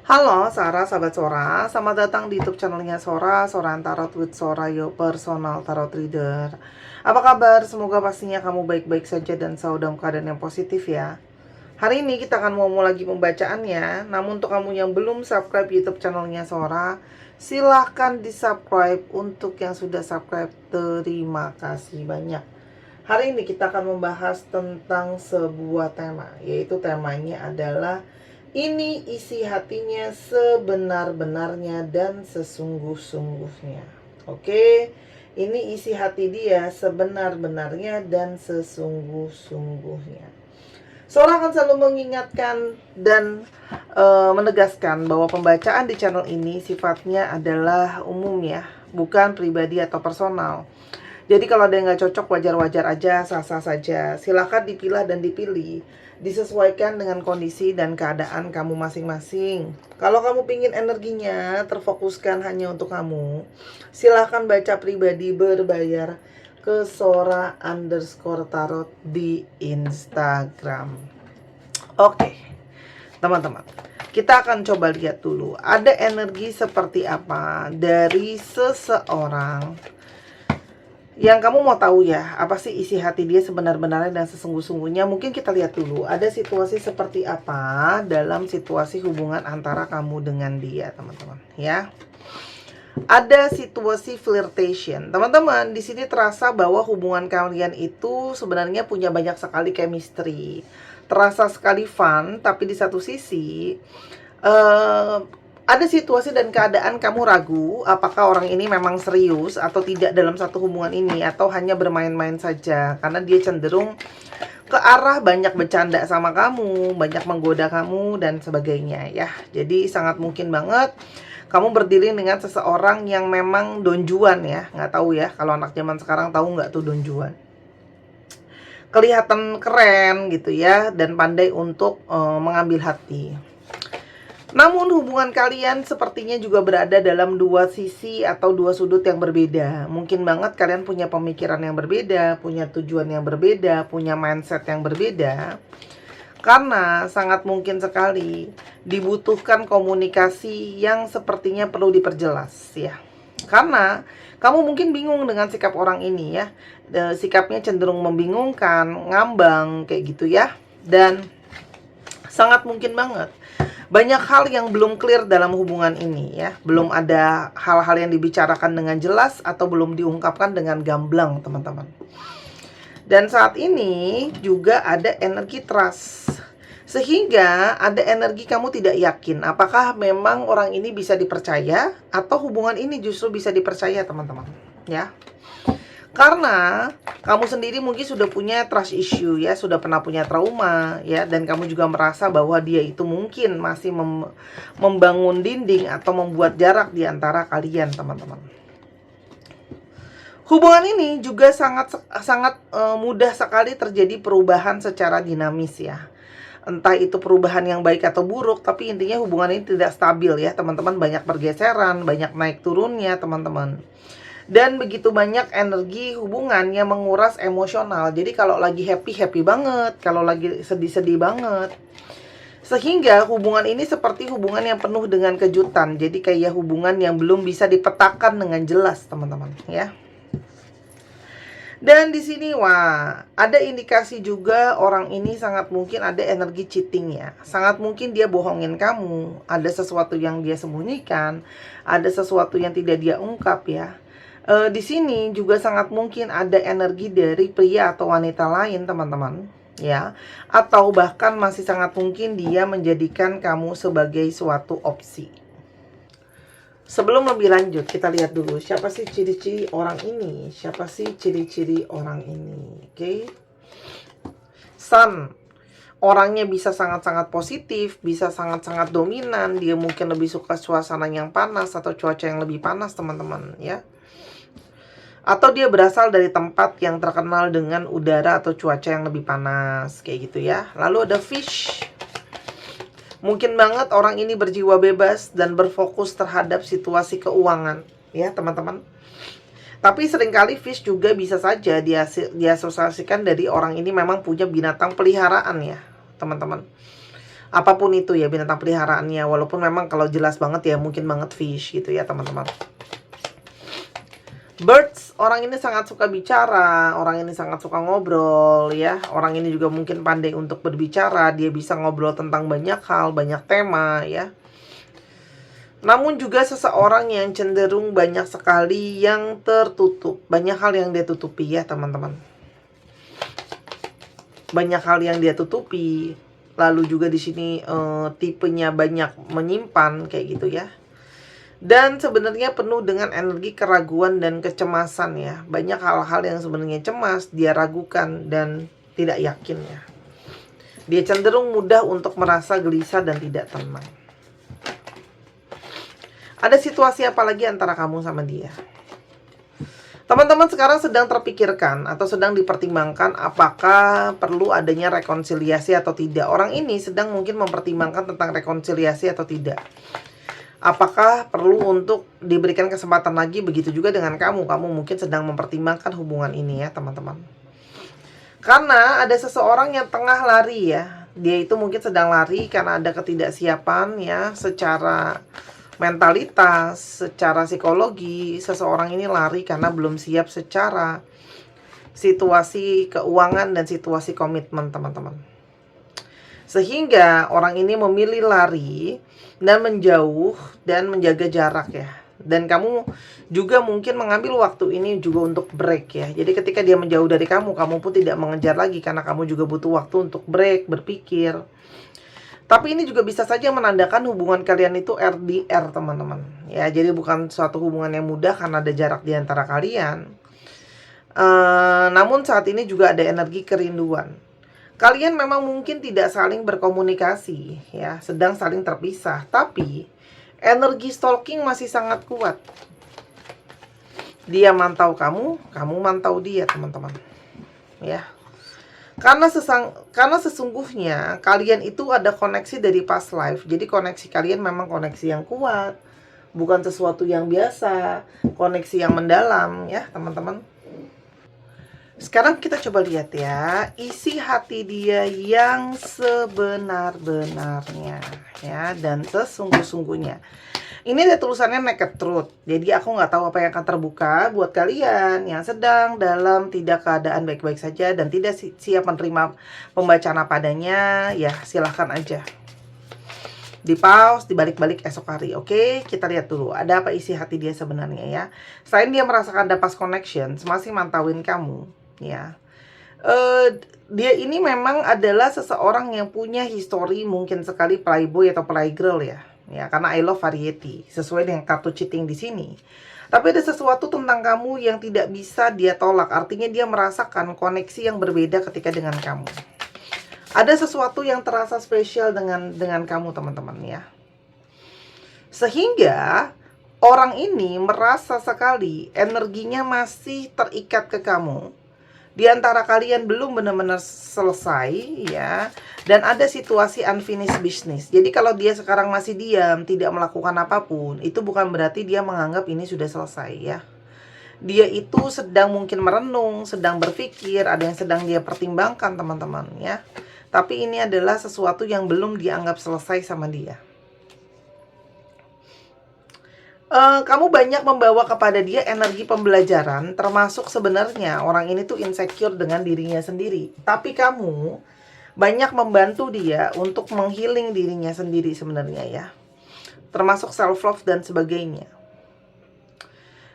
Halo Sarah, sahabat Sora, selamat datang di YouTube channelnya Sora, Sora Tarot with Sora, your personal tarot reader. Apa kabar? Semoga pastinya kamu baik-baik saja dan selalu dalam keadaan yang positif ya. Hari ini kita akan mau lagi pembacaannya. Namun untuk kamu yang belum subscribe YouTube channelnya Sora, silahkan di subscribe. Untuk yang sudah subscribe, terima kasih banyak. Hari ini kita akan membahas tentang sebuah tema, yaitu temanya adalah ini isi hatinya sebenar-benarnya dan sesungguh-sungguhnya. Oke, ini isi hati dia sebenar-benarnya dan sesungguh-sungguhnya. Sora akan selalu mengingatkan dan menegaskan bahwa pembacaan di channel ini sifatnya adalah umum ya, bukan pribadi atau personal. Jadi kalau ada yang nggak cocok, wajar-wajar aja, sah-sah saja. Silahkan dipilah dan dipilih, disesuaikan dengan kondisi dan keadaan kamu masing-masing. Kalau kamu pingin energinya terfokuskan hanya untuk kamu, silahkan baca pribadi berbayar ke Sora_tarot di Instagram. Oke, teman-teman, kita akan coba lihat dulu ada energi seperti apa dari seseorang yang kamu mau tahu ya, apa sih isi hati dia sebenar-benarnya dan sesungguh-sungguhnya. Mungkin kita lihat dulu ada situasi seperti apa dalam situasi hubungan antara kamu dengan dia, teman-teman ya. Ada situasi flirtation, teman-teman. Di sini terasa bahwa hubungan kalian itu sebenarnya punya banyak sekali chemistry, terasa sekali fun, tapi di satu sisi ada situasi dan keadaan kamu ragu apakah orang ini memang serius atau tidak dalam satu hubungan ini, atau hanya bermain-main saja, karena dia cenderung ke arah banyak bercanda sama kamu, banyak menggoda kamu dan sebagainya ya. Jadi sangat mungkin banget kamu berdiri dengan seseorang yang memang donjuan ya. Nggak tahu ya, kalau anak zaman sekarang tahu nggak tuh donjuan. Kelihatan keren gitu ya, dan pandai untuk mengambil hati. Namun hubungan kalian sepertinya juga berada dalam dua sisi atau dua sudut yang berbeda. Mungkin banget kalian punya pemikiran yang berbeda, punya tujuan yang berbeda, punya mindset yang berbeda. Karena sangat mungkin sekali dibutuhkan komunikasi yang sepertinya perlu diperjelas ya. Karena kamu mungkin bingung dengan sikap orang ini ya. Sikapnya cenderung membingungkan, ngambang kayak gitu ya. Dan sangat mungkin banget banyak hal yang belum clear dalam hubungan ini ya. Belum ada hal-hal yang dibicarakan dengan jelas atau belum diungkapkan dengan gamblang, teman-teman. Dan saat ini juga ada energi trust, sehingga ada energi kamu tidak yakin apakah memang orang ini bisa dipercaya atau hubungan ini justru bisa dipercaya, teman-teman ya. Karena kamu sendiri mungkin sudah punya trust issue ya, sudah pernah punya trauma ya, dan kamu juga merasa bahwa dia itu mungkin masih membangun dinding atau membuat jarak di antara kalian, teman-teman. Hubungan ini juga sangat mudah sekali terjadi perubahan secara dinamis ya. Entah itu perubahan yang baik atau buruk, tapi intinya hubungan ini tidak stabil ya, teman-teman. Banyak pergeseran, banyak naik turunnya, teman-teman. Dan begitu banyak energi hubungan yang menguras emosional. Jadi kalau lagi happy banget, kalau lagi sedih banget. Sehingga hubungan ini seperti hubungan yang penuh dengan kejutan. Jadi kayak hubungan yang belum bisa dipetakan dengan jelas, teman-teman ya. Dan di sini ada indikasi juga orang ini sangat mungkin ada energi cheating ya. Sangat mungkin dia bohongin kamu, ada sesuatu yang dia sembunyikan, ada sesuatu yang tidak dia ungkap ya. Di sini juga sangat mungkin ada energi dari pria atau wanita lain, teman-teman ya. Atau bahkan masih sangat mungkin dia menjadikan kamu sebagai suatu opsi. Sebelum lebih lanjut, kita lihat dulu siapa sih ciri-ciri orang ini. Siapa sih ciri-ciri orang ini? Oke. Sun. Orangnya bisa sangat-sangat positif, bisa sangat-sangat dominan. Dia mungkin lebih suka suasana yang panas atau cuaca yang lebih panas, teman-teman ya. Atau dia berasal dari tempat yang terkenal dengan udara atau cuaca yang lebih panas, kayak gitu ya. Lalu ada fish. Mungkin banget orang ini berjiwa bebas dan berfokus terhadap situasi keuangan ya, teman-teman. Tapi seringkali fish juga bisa saja diasosiasikan dari orang ini memang punya binatang peliharaan ya, teman-teman. Apapun itu ya binatang peliharaannya, walaupun memang kalau jelas banget ya mungkin banget fish gitu ya teman-teman. Birds, orang ini sangat suka bicara, orang ini sangat suka ngobrol ya. Orang ini juga mungkin pandai untuk berbicara, dia bisa ngobrol tentang banyak hal, banyak tema ya. Namun juga seseorang yang cenderung banyak sekali yang tertutup, banyak hal yang dia tutupi ya teman-teman. Banyak hal yang dia tutupi, lalu juga di sini tipenya banyak menyimpan kayak gitu ya. Dan sebenarnya penuh dengan energi keraguan dan kecemasan ya. Banyak hal-hal yang sebenarnya cemas, dia ragukan dan tidak yakin ya. Dia cenderung mudah untuk merasa gelisah dan tidak tenang. Ada situasi apa lagi antara kamu sama dia? Teman-teman sekarang sedang terpikirkan atau sedang dipertimbangkan apakah perlu adanya rekonsiliasi atau tidak. Orang ini sedang mungkin mempertimbangkan tentang rekonsiliasi atau tidak. Apakah perlu untuk diberikan kesempatan lagi? Begitu juga dengan kamu. Kamu mungkin sedang mempertimbangkan hubungan ini ya teman-teman. Karena ada seseorang yang tengah lari ya. Dia itu mungkin sedang lari karena ada ketidaksiapan ya. Secara mentalitas, secara psikologi. Seseorang ini lari karena belum siap secara situasi keuangan dan situasi komitmen teman-teman. Sehingga orang ini memilih lari dan menjauh dan menjaga jarak ya. Dan kamu juga mungkin mengambil waktu ini juga untuk break ya. Jadi ketika dia menjauh dari kamu, kamu pun tidak mengejar lagi karena kamu juga butuh waktu untuk break, berpikir. Tapi ini juga bisa saja menandakan hubungan kalian itu RDR teman-teman. Ya, jadi bukan suatu hubungan yang mudah karena ada jarak di antara kalian. Namun saat ini juga ada energi kerinduan. Kalian memang mungkin tidak saling berkomunikasi ya, sedang saling terpisah, tapi energi stalking masih sangat kuat. Dia mantau kamu, kamu mantau dia teman-teman. Ya. Karena sesungguhnya kalian itu ada koneksi dari past life. Jadi koneksi kalian memang koneksi yang kuat, bukan sesuatu yang biasa, koneksi yang mendalam ya, teman-teman. Sekarang kita coba lihat ya, isi hati dia yang sebenar-benarnya ya, dan sesungguh-sungguhnya. Ini ada tulisannya naked truth. Jadi aku nggak tahu apa yang akan terbuka buat kalian yang sedang dalam tidak keadaan baik-baik saja dan tidak siap menerima pembacaan apa adanya. Ya silahkan aja di pause, dibalik-balik esok hari. Oke, kita lihat dulu ada apa isi hati dia sebenarnya ya. Selain dia merasakan ada past connection, masih mantauin kamu ya. Dia ini memang adalah seseorang yang punya histori mungkin sekali playboy atau playgirl ya. Ya, karena I love variety sesuai dengan kartu cheating di sini. Tapi ada sesuatu tentang kamu yang tidak bisa dia tolak. Artinya dia merasakan koneksi yang berbeda ketika dengan kamu. Ada sesuatu yang terasa spesial dengan kamu teman-teman ya. Sehingga orang ini merasa sekali energinya masih terikat ke kamu. Di antara kalian belum benar-benar selesai ya. Dan ada situasi unfinished business. Jadi kalau dia sekarang masih diam, tidak melakukan apapun, itu bukan berarti dia menganggap ini sudah selesai ya. Dia itu sedang mungkin merenung, sedang berpikir, ada yang sedang dia pertimbangkan teman-teman ya. Tapi ini adalah sesuatu yang belum dianggap selesai sama dia. Kamu banyak membawa kepada dia energi pembelajaran, termasuk sebenarnya orang ini tuh insecure dengan dirinya sendiri. Tapi kamu banyak membantu dia untuk menghealing dirinya sendiri sebenarnya ya. Termasuk self-love dan sebagainya.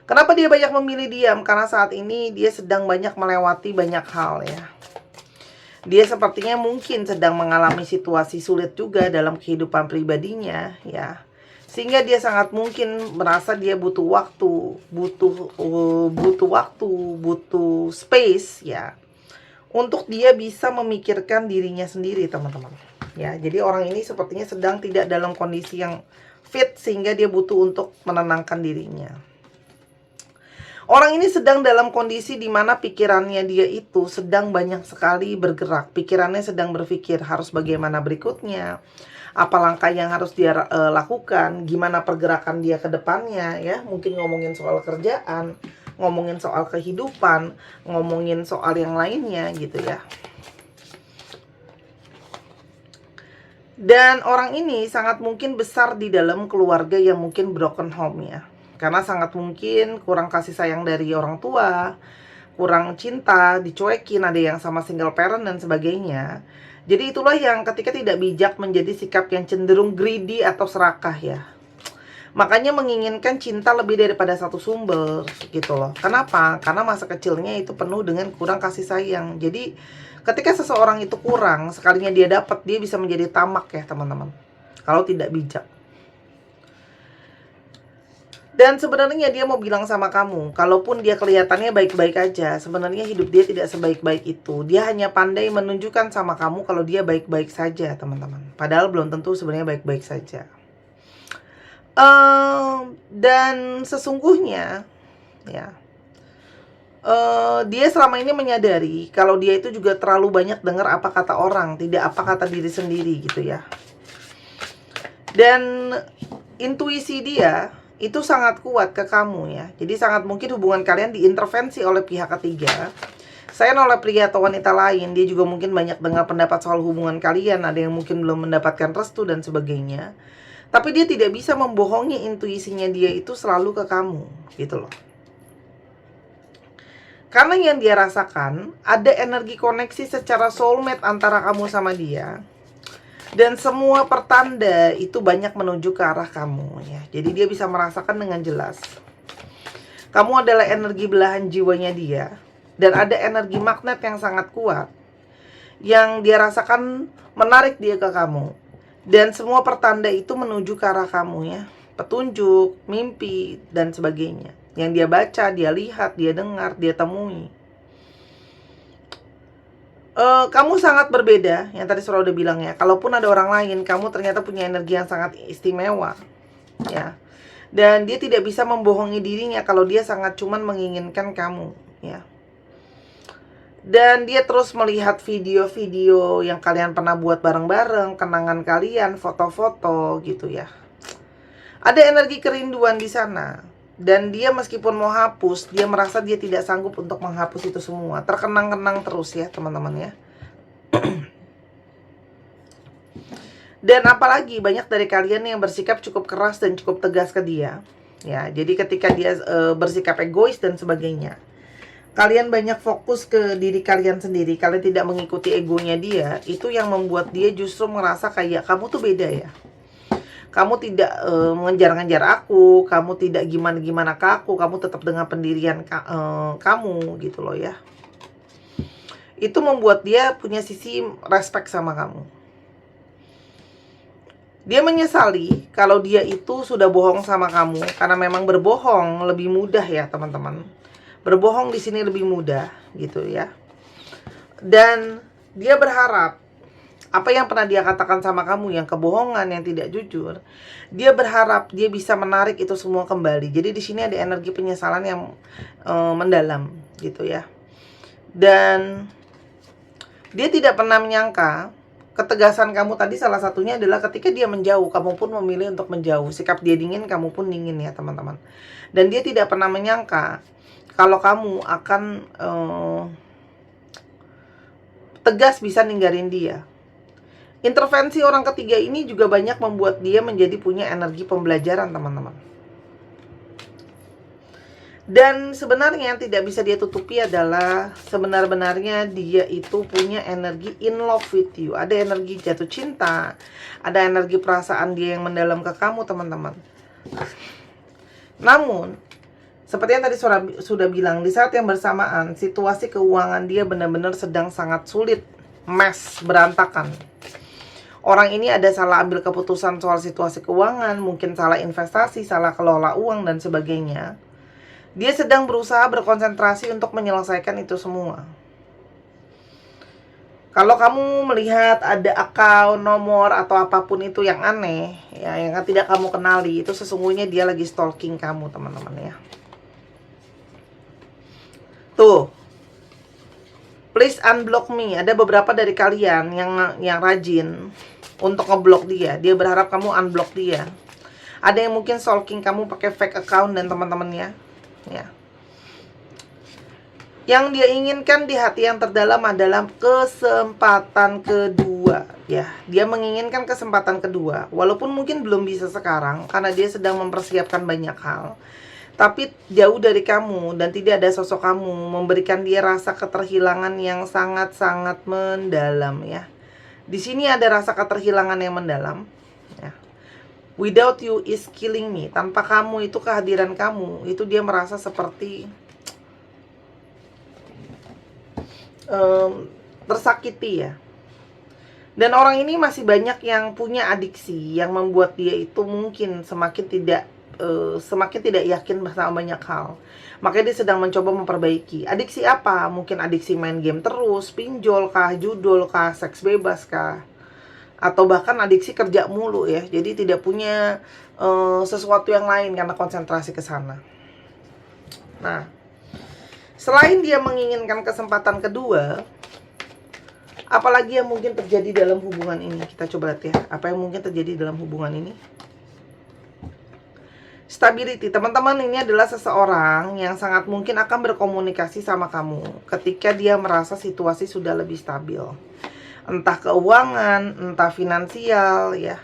Kenapa dia banyak memilih diam? Karena saat ini dia sedang banyak melewati banyak hal ya. Dia sepertinya mungkin sedang mengalami situasi sulit juga dalam kehidupan pribadinya ya. Sehingga dia sangat mungkin merasa dia butuh waktu, butuh space ya, untuk dia bisa memikirkan dirinya sendiri teman-teman. Ya, jadi orang ini sepertinya sedang tidak dalam kondisi yang fit sehingga dia butuh untuk menenangkan dirinya. Orang ini sedang dalam kondisi di mana pikirannya dia itu sedang banyak sekali bergerak. Pikirannya sedang berpikir harus bagaimana berikutnya. Apa langkah yang harus dia lakukan, gimana pergerakan dia ke depannya ya. Mungkin ngomongin soal kerjaan, ngomongin soal kehidupan, ngomongin soal yang lainnya gitu ya. Dan orang ini sangat mungkin besar di dalam keluarga yang mungkin broken home ya. Karena sangat mungkin kurang kasih sayang dari orang tua, kurang cinta, dicuekin, ada yang sama single parent dan sebagainya. Jadi itulah yang ketika tidak bijak menjadi sikap yang cenderung greedy atau serakah ya. Makanya menginginkan cinta lebih daripada satu sumber gitu loh. Kenapa? Karena masa kecilnya itu penuh dengan kurang kasih sayang. Jadi ketika seseorang itu kurang, sekalinya dia dapat, dia bisa menjadi tamak ya teman-teman, kalau tidak bijak. Dan sebenarnya dia mau bilang sama kamu, kalaupun dia kelihatannya baik-baik aja, sebenarnya hidup dia tidak sebaik-baik itu. Dia hanya pandai menunjukkan sama kamu kalau dia baik-baik saja, teman-teman. Padahal belum tentu sebenarnya baik-baik saja. Dan sesungguhnya, ya, dia selama ini menyadari kalau dia itu juga terlalu banyak dengar apa kata orang, tidak apa kata diri sendiri gitu ya. Dan intuisi dia itu sangat kuat ke kamu ya. Jadi sangat mungkin hubungan kalian diintervensi oleh pihak ketiga. Selain oleh pria atau wanita lain, dia juga mungkin banyak dengar pendapat soal hubungan kalian. Ada yang mungkin belum mendapatkan restu dan sebagainya. Tapi dia tidak bisa membohongi intuisinya dia itu selalu ke kamu gitu loh. Karena yang dia rasakan, ada energi koneksi secara soulmate antara kamu sama dia. Dan semua pertanda itu banyak menuju ke arah kamu ya. Jadi dia bisa merasakan dengan jelas kamu adalah energi belahan jiwanya dia. Dan ada energi magnet yang sangat kuat yang dia rasakan menarik dia ke kamu. Dan semua pertanda itu menuju ke arah kamu ya. Petunjuk, mimpi, dan sebagainya. Yang dia baca, dia lihat, dia dengar, dia temui. Kamu sangat berbeda, yang tadi Surah udah bilang ya. Kalaupun ada orang lain, kamu ternyata punya energi yang sangat istimewa ya. Dan dia tidak bisa membohongi dirinya kalau dia sangat cuman menginginkan kamu ya. Dan dia terus melihat video-video yang kalian pernah buat bareng-bareng, kenangan kalian, foto-foto gitu ya. Ada energi kerinduan di sana. Dan dia meskipun mau hapus, dia merasa dia tidak sanggup untuk menghapus itu semua. Terkenang-kenang terus ya teman-teman ya. Dan apalagi banyak dari kalian yang bersikap cukup keras dan cukup tegas ke dia ya. Jadi ketika dia bersikap egois dan sebagainya, kalian banyak fokus ke diri kalian sendiri. Kalian tidak mengikuti egonya dia. Itu yang membuat dia justru merasa kayak kamu tuh beda ya. Kamu tidak mengejar-ngejar aku, kamu tidak gimana-gimana ke aku, kamu tetap dengan pendirian kamu gitu loh ya. Itu membuat dia punya sisi respect sama kamu. Dia menyesali kalau dia itu sudah bohong sama kamu, karena memang berbohong lebih mudah ya teman-teman. Berbohong di sini lebih mudah gitu ya. Dan dia berharap apa yang pernah dia katakan sama kamu, yang kebohongan, yang tidak jujur, dia berharap dia bisa menarik itu semua kembali. Jadi di sini ada energi penyesalan yang mendalam gitu ya. Dan dia tidak pernah menyangka ketegasan kamu tadi salah satunya adalah ketika dia menjauh, kamu pun memilih untuk menjauh. Sikap dia dingin, kamu pun dingin ya teman-teman. Dan dia tidak pernah menyangka kalau kamu akan tegas bisa ninggalin dia. Intervensi orang ketiga ini juga banyak membuat dia menjadi punya energi pembelajaran teman-teman. Dan sebenarnya yang tidak bisa dia tutupi adalah sebenar-benarnya dia itu punya energi in love with you. Ada energi jatuh cinta, ada energi perasaan dia yang mendalam ke kamu teman-teman. Namun seperti yang tadi sudah bilang, di saat yang bersamaan situasi keuangan dia benar-benar sedang sangat sulit, mess, berantakan. Orang ini ada salah ambil keputusan soal situasi keuangan, mungkin salah investasi, salah kelola uang, dan sebagainya. Dia sedang berusaha berkonsentrasi untuk menyelesaikan itu semua. Kalau kamu melihat ada akun, nomor, atau apapun itu yang aneh, ya, yang tidak kamu kenali, itu sesungguhnya dia lagi stalking kamu, teman-teman ya. Tuh. Please unblock me. Ada beberapa dari kalian yang rajin untuk ngeblok dia. Dia berharap kamu unblock dia. Ada yang mungkin stalking kamu pakai fake account dan teman-temannya. Ya. Yang dia inginkan di hati yang terdalam adalah kesempatan kedua, ya. Dia menginginkan kesempatan kedua, walaupun mungkin belum bisa sekarang karena dia sedang mempersiapkan banyak hal. Tapi jauh dari kamu dan tidak ada sosok kamu memberikan dia rasa keterhilangan yang sangat-sangat mendalam, ya. Di sini ada rasa keterhilangan yang mendalam, ya. Without you is killing me. Tanpa kamu itu, kehadiran kamu itu, dia merasa seperti tersakiti, ya. Dan orang ini masih banyak yang punya adiksi yang membuat dia itu mungkin semakin tidak yakin sama banyak hal. Makanya dia sedang mencoba memperbaiki. Adiksi apa? Mungkin adiksi main game terus, pinjol kah, judul kah, seks bebas kah, atau bahkan adiksi kerja mulu, ya. Jadi tidak punya sesuatu yang lain karena konsentrasi ke sana. Nah, selain dia menginginkan kesempatan kedua, apalagi yang mungkin terjadi dalam hubungan ini? Kita coba lihat, ya. Apa yang mungkin terjadi dalam hubungan ini? Stability, teman-teman, ini adalah seseorang yang sangat mungkin akan berkomunikasi sama kamu ketika dia merasa situasi sudah lebih stabil. Entah keuangan, entah finansial, ya.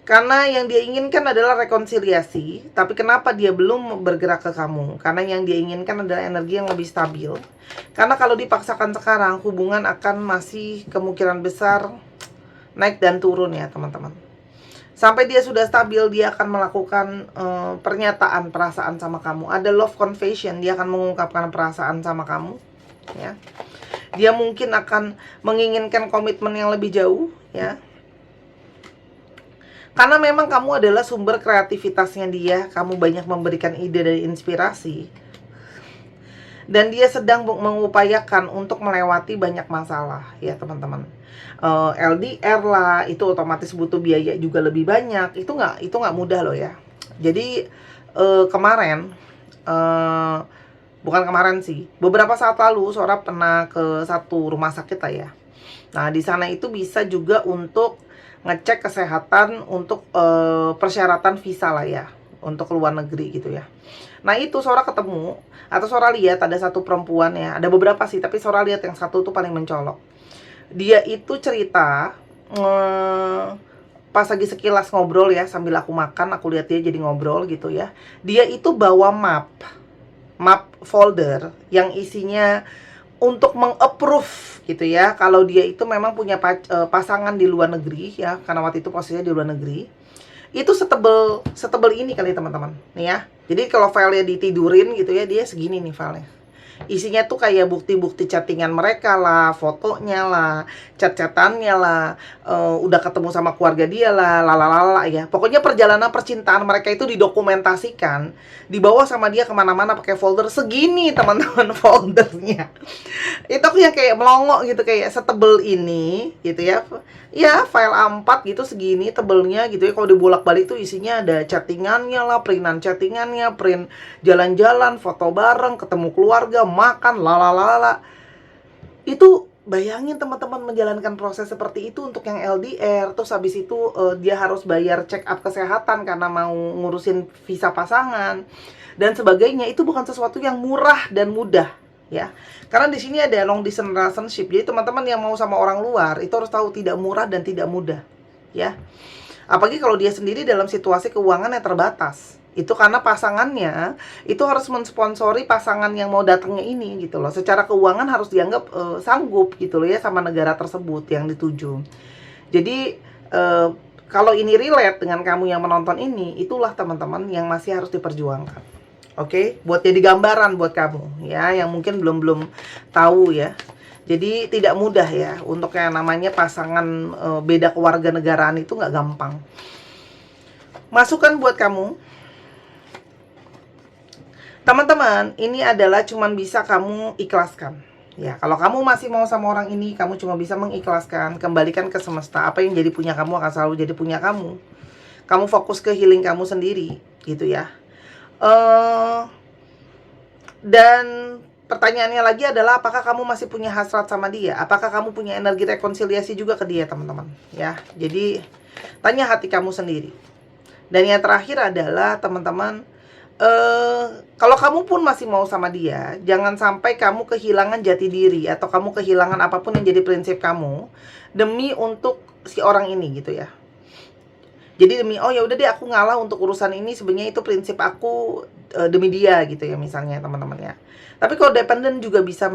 Karena yang dia inginkan adalah rekonsiliasi, tapi kenapa dia belum bergerak ke kamu? Karena yang dia inginkan adalah energi yang lebih stabil. Karena kalau dipaksakan sekarang, hubungan akan masih kemungkinan besar naik dan turun, ya teman-teman. Sampai dia sudah stabil, dia akan melakukan pernyataan perasaan sama kamu. Ada love confession, dia akan mengungkapkan perasaan sama kamu, ya. Dia mungkin akan menginginkan komitmen yang lebih jauh, ya. Karena memang kamu adalah sumber kreativitasnya dia, kamu banyak memberikan ide dan inspirasi. Dan dia sedang mengupayakan untuk melewati banyak masalah, ya teman-teman. LDR lah, itu otomatis butuh biaya juga lebih banyak. Itu nggak mudah loh, ya. Jadi kemarin, bukan kemarin sih, beberapa saat lalu Sora pernah ke satu rumah sakit lah, ya. Nah, di sana itu bisa juga untuk ngecek kesehatan untuk persyaratan visa lah, ya, untuk luar negeri gitu, ya. Nah, itu Sora ketemu atau Sora lihat ada satu perempuan, ya. Ada beberapa sih, tapi Sora lihat yang satu tuh paling mencolok. Dia itu cerita pas lagi sekilas ngobrol, ya, sambil aku makan, aku lihat dia jadi ngobrol gitu, ya. Dia itu bawa map folder yang isinya untuk meng-approve gitu, ya, kalau dia itu memang punya pasangan di luar negeri, ya, karena waktu itu posisinya di luar negeri. Itu setebel ini kali, teman-teman, nih, ya. Jadi kalau filenya ditidurin gitu, ya, dia segini nih filenya. Isinya tuh kayak bukti-bukti chattingan mereka lah, fotonya lah, chat-chatannya lah, udah ketemu sama keluarga dia lah, lalalala, ya. Pokoknya perjalanan percintaan mereka itu didokumentasikan, dibawa sama dia kemana-mana pakai folder segini, teman-teman, foldernya. Itu aku yang kayak melongo gitu, kayak setebel ini gitu, ya. Ya, file A4 gitu segini tebelnya gitu, ya. Kalau dibolak-balik tuh isinya ada chattingannya lah, printan chattingannya, print jalan-jalan, foto bareng, ketemu keluarga, makan, lalalala. Itu bayangin teman-teman menjalankan proses seperti itu untuk yang LDR. Terus habis itu dia harus bayar check up kesehatan karena mau ngurusin visa pasangan dan sebagainya. Itu bukan sesuatu yang murah dan mudah, ya. Karena di sini ada long distance relationship. Jadi teman-teman yang mau sama orang luar itu harus tahu tidak murah dan tidak mudah, ya. Apalagi kalau dia sendiri dalam situasi keuangan yang terbatas. Itu karena pasangannya itu harus mensponsori pasangan yang mau datangnya ini gitu loh. Secara keuangan harus dianggap sanggup gitu loh, ya, sama negara tersebut yang dituju. Jadi kalau ini relate dengan kamu yang menonton ini, itulah teman-teman yang masih harus diperjuangkan. Oke, buat jadi gambaran buat kamu, ya, yang mungkin belum tahu, ya. Jadi tidak mudah, ya, untuk yang namanya pasangan beda kewarganegaraan itu nggak gampang. Masukan buat kamu, teman-teman, ini adalah cuman bisa kamu ikhlaskan, ya. Kalau kamu masih mau sama orang ini, kamu cuma bisa mengikhlaskan, kembalikan ke semesta. Apa yang jadi punya kamu akan selalu jadi punya kamu. Kamu fokus ke healing kamu sendiri, gitu, ya. Dan pertanyaannya lagi adalah, apakah kamu masih punya hasrat sama dia? Apakah kamu punya energi rekonsiliasi juga ke dia, teman-teman, ya. Jadi tanya hati kamu sendiri. Dan yang terakhir adalah, teman-teman, kalau kamu pun masih mau sama dia, jangan sampai kamu kehilangan jati diri atau kamu kehilangan apapun yang jadi prinsip kamu demi untuk si orang ini gitu ya. Jadi demi oh ya udah deh aku ngalah untuk urusan ini, sebenarnya itu prinsip aku demi dia gitu ya misalnya teman-teman ya. Tapi kalau dependent juga bisa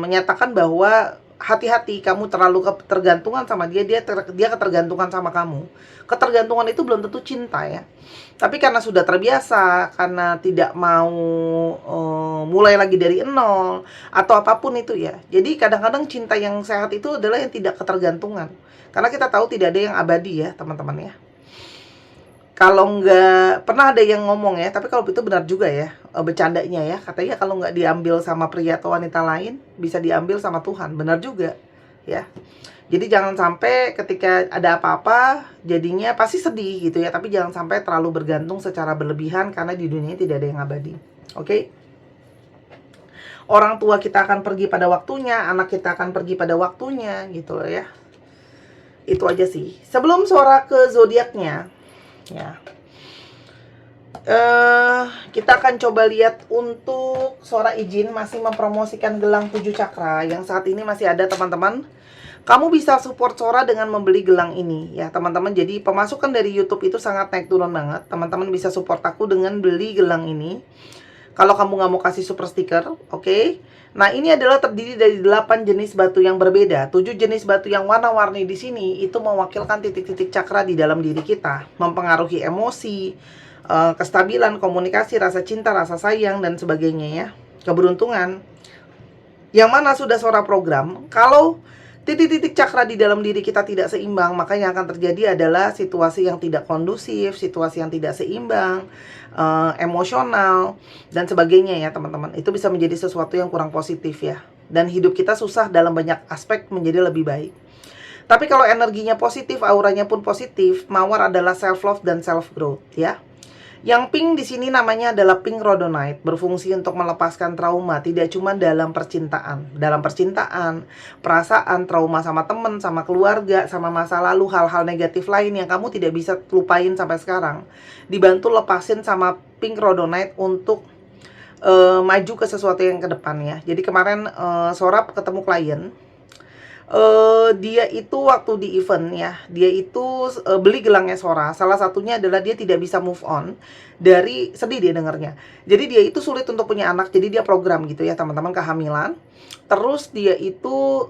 menyatakan bahwa hati-hati kamu terlalu ketergantungan sama dia, dia ketergantungan sama kamu. Ketergantungan itu belum tentu cinta ya. Tapi karena sudah terbiasa, karena tidak mau mulai lagi dari nol atau apapun itu ya. Jadi kadang-kadang cinta yang sehat itu adalah yang tidak ketergantungan. Karena kita tahu tidak ada yang abadi ya teman-teman ya. Kalau nggak, pernah ada yang ngomong ya, tapi kalau itu benar juga ya, bercandanya ya, katanya kalau nggak diambil sama pria atau wanita lain, bisa diambil sama Tuhan. Benar juga ya. Jadi jangan sampai ketika ada apa-apa, jadinya pasti sedih gitu ya, tapi jangan sampai terlalu bergantung secara berlebihan, karena di dunia ini tidak ada yang abadi. Oke? Orang tua kita akan pergi pada waktunya, anak kita akan pergi pada waktunya gitu loh ya. Itu aja sih. Sebelum suara ke zodiaknya ya, kita akan coba lihat untuk suara izin masih mempromosikan gelang 7 cakra yang saat ini masih ada teman-teman. Kamu bisa support Sora dengan membeli gelang ini ya teman-teman. Jadi pemasukan dari YouTube itu sangat naik turun banget. Teman-teman bisa support aku dengan beli gelang ini. Kalau kamu nggak mau kasih super stiker, oke? Nah, ini adalah terdiri dari 8 jenis batu yang berbeda. 7 jenis batu yang warna-warni di sini itu mewakilkan titik-titik cakra di dalam diri kita, mempengaruhi emosi, kestabilan, komunikasi, rasa cinta, rasa sayang, dan sebagainya ya. Keberuntungan. Yang mana sudah Sora program, kalau titik-titik cakra di dalam diri kita tidak seimbang, maka yang akan terjadi adalah situasi yang tidak kondusif, situasi yang tidak seimbang, emosional, dan sebagainya ya teman-teman. Itu bisa menjadi sesuatu yang kurang positif ya. Dan hidup kita susah dalam banyak aspek menjadi lebih baik. Tapi kalau energinya positif, auranya pun positif, Mawar adalah self-love dan self-growth ya. Yang pink di sini namanya adalah pink rhodonite, berfungsi untuk melepaskan trauma, tidak cuma dalam percintaan. Dalam percintaan, perasaan, trauma sama teman, sama keluarga, sama masa lalu, hal-hal negatif lain yang kamu tidak bisa lupain sampai sekarang. Dibantu lepasin sama pink rhodonite untuk maju ke sesuatu yang ke depan ya. Jadi kemarin Sora ketemu klien. Dia itu waktu di event ya, dia itu beli gelangnya Sora. Salah satunya adalah dia tidak bisa move on dari, sedih dia dengarnya. Jadi dia itu sulit untuk punya anak, jadi dia program gitu ya teman-teman, kehamilan. Terus dia itu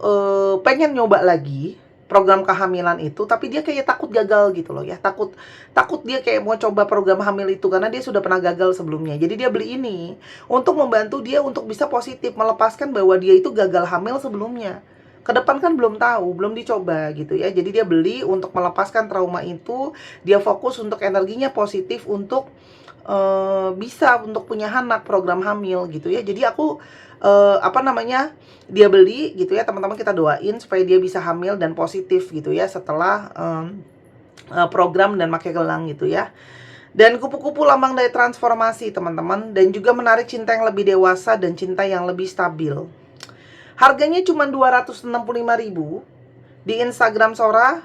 pengen nyoba lagi program kehamilan itu, tapi dia kayak takut gagal gitu loh ya. Takut dia kayak mau coba program hamil itu karena dia sudah pernah gagal sebelumnya. Jadi dia beli ini untuk membantu dia untuk bisa positif, melepaskan bahwa dia itu gagal hamil sebelumnya. Ke depan kan belum tahu, belum dicoba gitu ya. Jadi dia beli untuk melepaskan trauma itu, dia fokus untuk energinya positif untuk bisa untuk punya anak, program hamil gitu ya. Jadi aku dia beli gitu ya, teman-teman, kita doain supaya dia bisa hamil dan positif gitu ya setelah program dan pakai gelang gitu ya. Dan kupu-kupu lambang dari transformasi teman-teman, dan juga menarik cinta yang lebih dewasa dan cinta yang lebih stabil. Harganya cuma 265.000 di Instagram Sora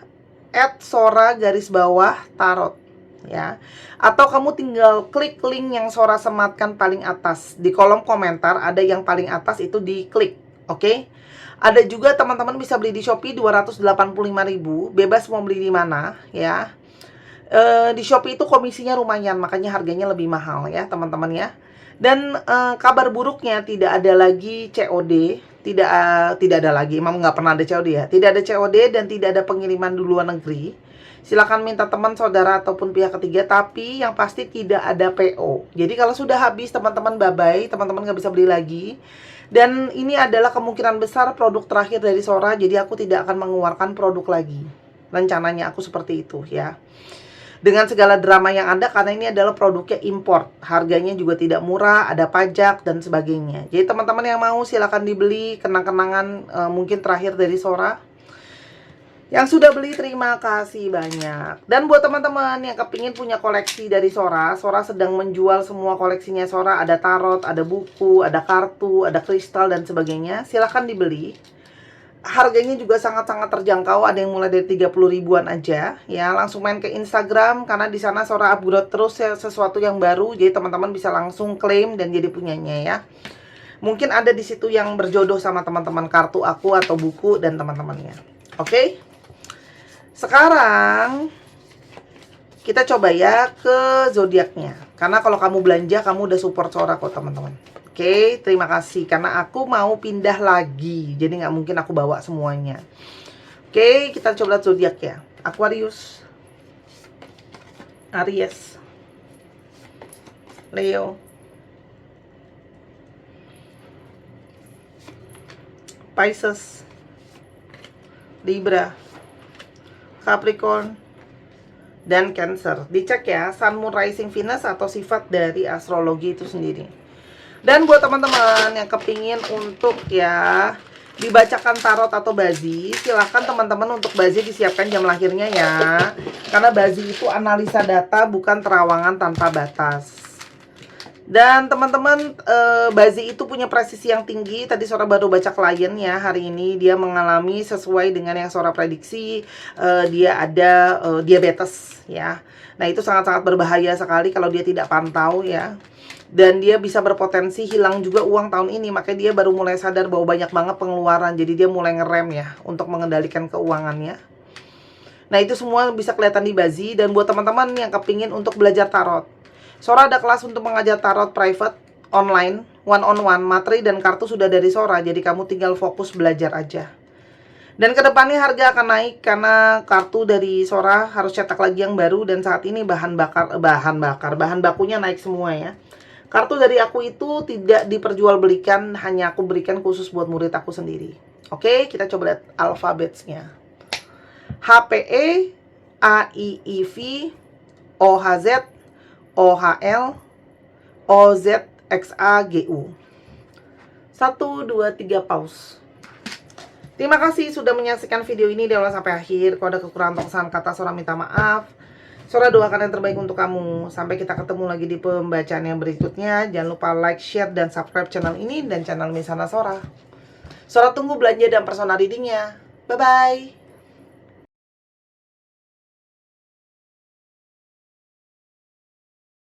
@sora_tarot ya. Atau kamu tinggal klik link yang Sora sematkan paling atas. Di kolom komentar ada yang paling atas, itu diklik, oke? Ada juga teman-teman bisa beli di Shopee 285.000, bebas mau beli di mana ya. Di Shopee itu komisinya lumayan, makanya harganya lebih mahal ya teman-teman ya. Dan kabar buruknya tidak ada lagi COD, tidak ada lagi, emang nggak pernah ada COD ya. Tidak ada COD dan tidak ada pengiriman di luar negeri. Silakan minta teman, saudara, ataupun pihak ketiga, tapi yang pasti tidak ada PO. Jadi kalau sudah habis teman-teman, bye-bye, teman-teman nggak bisa beli lagi. Dan ini adalah kemungkinan besar produk terakhir dari Sora, jadi aku tidak akan mengeluarkan produk lagi. Rencananya aku seperti itu ya. Dengan segala drama yang ada, karena ini adalah produknya import, harganya juga tidak murah, ada pajak dan sebagainya. Jadi teman-teman yang mau silakan dibeli, kenang-kenangan mungkin terakhir dari Sora. Yang sudah beli terima kasih banyak. Dan buat teman-teman yang kepingin punya koleksi dari Sora, Sora sedang menjual semua koleksinya Sora. Ada tarot, ada buku, ada kartu, ada kristal dan sebagainya. Silakan dibeli. harganya juga sangat-sangat terjangkau, ada yang mulai dari 30 ribuan aja ya. Langsung main ke Instagram karena di sana Sora upgrade terus ya, sesuatu yang baru, jadi teman-teman bisa langsung klaim dan jadi punyanya ya. Mungkin ada di situ yang berjodoh sama teman-teman kartu aku atau buku dan teman-temannya. Oke? Sekarang kita coba ya ke zodiaknya. Karena kalau kamu belanja, kamu udah support Sora kok teman-teman. Oke, terima kasih. Karena aku mau pindah lagi, jadi nggak mungkin aku bawa semuanya. Oke, kita coba lihat zodiak ya. Aquarius, Aries, Leo, Pisces, Libra, Capricorn, dan Cancer. Dicek ya, Sun, Moon, Rising, Venus atau sifat dari astrologi itu sendiri. Dan buat teman-teman yang kepingin untuk ya dibacakan tarot atau bazi, silahkan teman-teman untuk bazi disiapkan jam lahirnya ya. Karena bazi itu analisa data, bukan terawangan tanpa batas. Dan teman-teman, bazi itu punya presisi yang tinggi. Tadi Sora baru baca klien ya, hari ini dia mengalami sesuai dengan yang Sora prediksi. Dia ada diabetes ya. Nah itu sangat-sangat berbahaya sekali kalau dia tidak pantau ya. Dan dia bisa berpotensi hilang juga uang tahun ini. Makanya dia baru mulai sadar bahwa banyak banget pengeluaran. Jadi dia mulai ngerem ya untuk mengendalikan keuangannya. Nah itu semua bisa kelihatan di bazi. Dan buat teman-teman yang kepingin untuk belajar tarot, Sora ada kelas untuk mengajar tarot private, online, one on one, materi dan kartu sudah dari Sora. Jadi kamu tinggal fokus belajar aja. Dan kedepannya harga akan naik karena kartu dari Sora harus cetak lagi yang baru. Dan saat ini bahan bakunya naik semua ya. Kartu dari aku itu tidak diperjualbelikan, hanya aku berikan khusus buat murid aku sendiri. Oke, kita coba lihat alfabetnya. HPE, AIIV, OHZ, OHL, OZXAGU. 1, 2, 3, pause. Terima kasih sudah menyaksikan video ini dari awal sampai akhir. Kalau ada kekurangan atau kesalahan kata, Sora minta maaf. Sora doakan yang terbaik untuk kamu. Sampai kita ketemu lagi di pembacaan yang berikutnya. Jangan lupa like, share, dan subscribe channel ini dan channel Misana Sora. Sora tunggu belanja dan personal readingnya. Bye-bye.